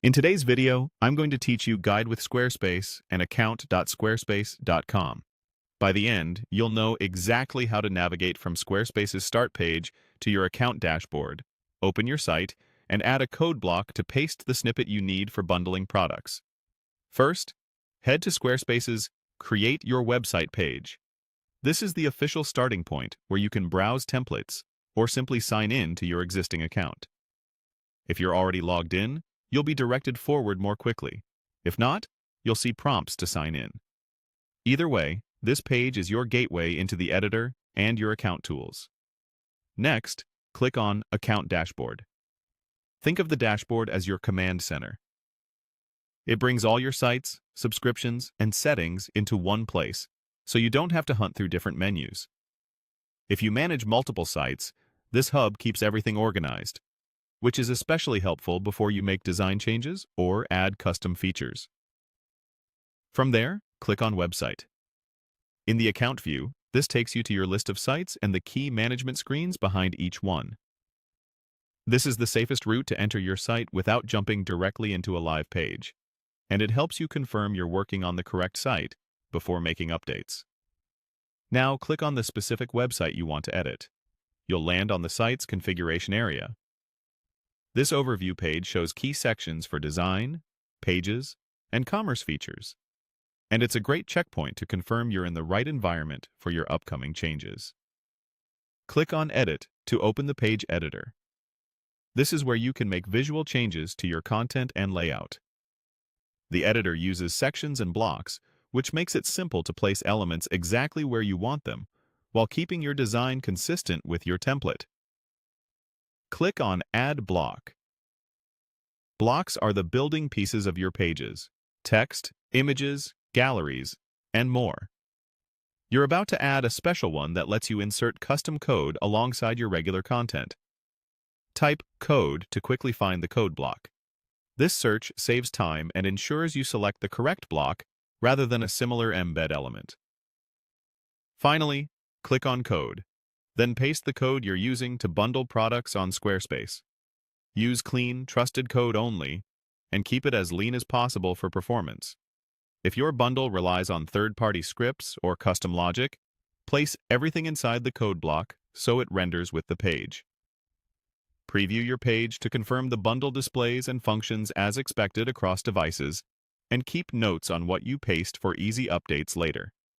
In today's video, I'm going to teach you Guide with Squarespace and account.squarespace.com. By the end, you'll know exactly how to navigate from Squarespace's start page to your account dashboard, open your site, and add a code block to paste the snippet you need for bundling products. First, head to Squarespace's Create Your Website page. This is the official starting point where you can browse templates or simply sign in to your existing account. If you're already logged in, you'll be directed forward more quickly. If not, you'll see prompts to sign in. Either way, this page is your gateway into the editor and your account tools. Next, click on Account Dashboard. Think of the dashboard as your command center. It brings all your sites, subscriptions, and settings into one place, so you don't have to hunt through different menus. If you manage multiple sites, this hub keeps everything organized, which is especially helpful before you make design changes or add custom features. From there, click on Website. In the Account view, this takes you to your list of sites and the key management screens behind each one. This is the safest route to enter your site without jumping directly into a live page, and it helps you confirm you're working on the correct site before making updates. Now, click on the specific website you want to edit. You'll land on the site's configuration area. This overview page shows key sections for design, pages, and commerce features, and it's a great checkpoint to confirm you're in the right environment for your upcoming changes. Click on Edit to open the page editor. This is where you can make visual changes to your content and layout. The editor uses sections and blocks, which makes it simple to place elements exactly where you want them, while keeping your design consistent with your template. Click on Add Block. Blocks are the building pieces of your pages: text, images, galleries, and more. You're about to add a special one that lets you insert custom code alongside your regular content. Type code to quickly find the code block. This search saves time and ensures you select the correct block rather than a similar embed element. Finally, click on Code. Then paste the code you're using to bundle products on Squarespace. Use clean, trusted code only, and keep it as lean as possible for performance. If your bundle relies on third-party scripts or custom logic, place everything inside the code block so it renders with the page. Preview your page to confirm the bundle displays and functions as expected across devices, and keep notes on what you paste for easy updates later.